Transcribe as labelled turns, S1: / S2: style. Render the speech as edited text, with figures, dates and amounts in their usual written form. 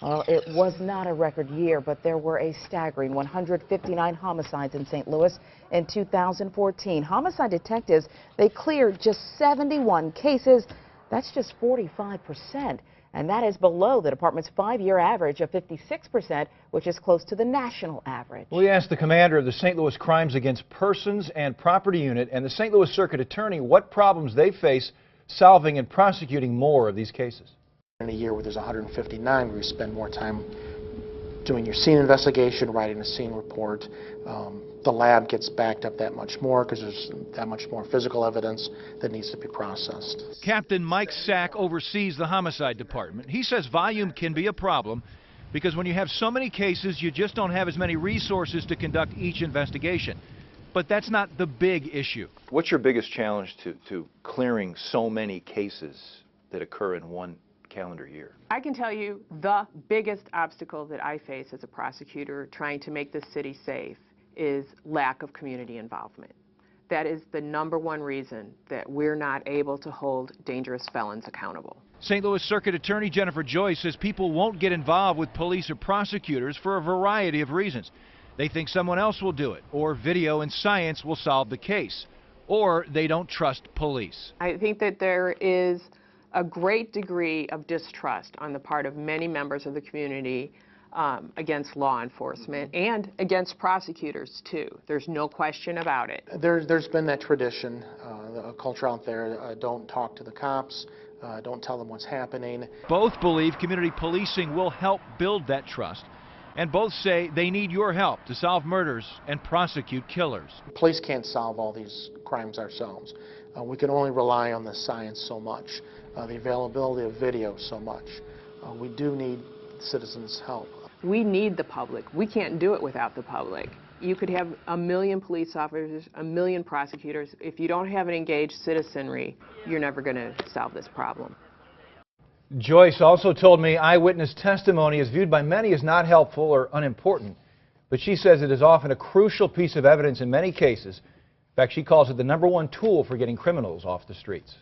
S1: Well, it was not a record year, but there were a staggering 159 homicides in St. Louis in 2014. Homicide detectives, they cleared just 71 cases. That's just 45%. And that is below the department's 5-year average of 56%, which is close to the national average.
S2: We asked the commander of the St. Louis Crimes Against Persons and Property Unit and the St. Louis Circuit Attorney what problems they face solving and prosecuting more of these cases.
S3: In a year where there's 159, where you spend more time doing your scene investigation, writing a scene report, the lab gets backed up that much more because there's that much more physical evidence that needs to be processed.
S4: Captain Mike Sack oversees the homicide department. He says volume can be a problem because when you have so many cases, you just don't have as many resources to conduct each investigation. But that's not the big issue.
S2: What's your biggest challenge to clearing so many cases that occur in one calendar year?
S5: I can tell you the biggest obstacle that I face as a prosecutor trying to make this city safe is lack of community involvement. That is the #1 reason that we're not able to hold dangerous felons accountable.
S4: St. Louis Circuit Attorney Jennifer Joyce says people won't get involved with police or prosecutors for a variety of reasons. They think someone else will do it, or video and science will solve the case, or they don't trust police.
S5: I think that there is a great degree of distrust on the part of many members of the community against law enforcement and against prosecutors too. There's no question about it.
S3: There's been that tradition, a culture out there, don't talk to the cops, don't tell them what's happening.
S4: Both believe community policing will help build that trust, and both say they need your help to solve murders and prosecute killers.
S3: Police can't solve all these crimes ourselves. We can only rely on the science so much, the availability of video so much. We do need citizens' help.
S5: We need the public. We can't do it without the public. You could have 1 million police officers, 1 million prosecutors. If you don't have an engaged citizenry, you're never going to solve this problem.
S2: Joyce also told me eyewitness testimony is viewed by many as not helpful or unimportant, but she says it is often a crucial piece of evidence in many cases. In fact, she calls it the #1 tool for getting criminals off the streets.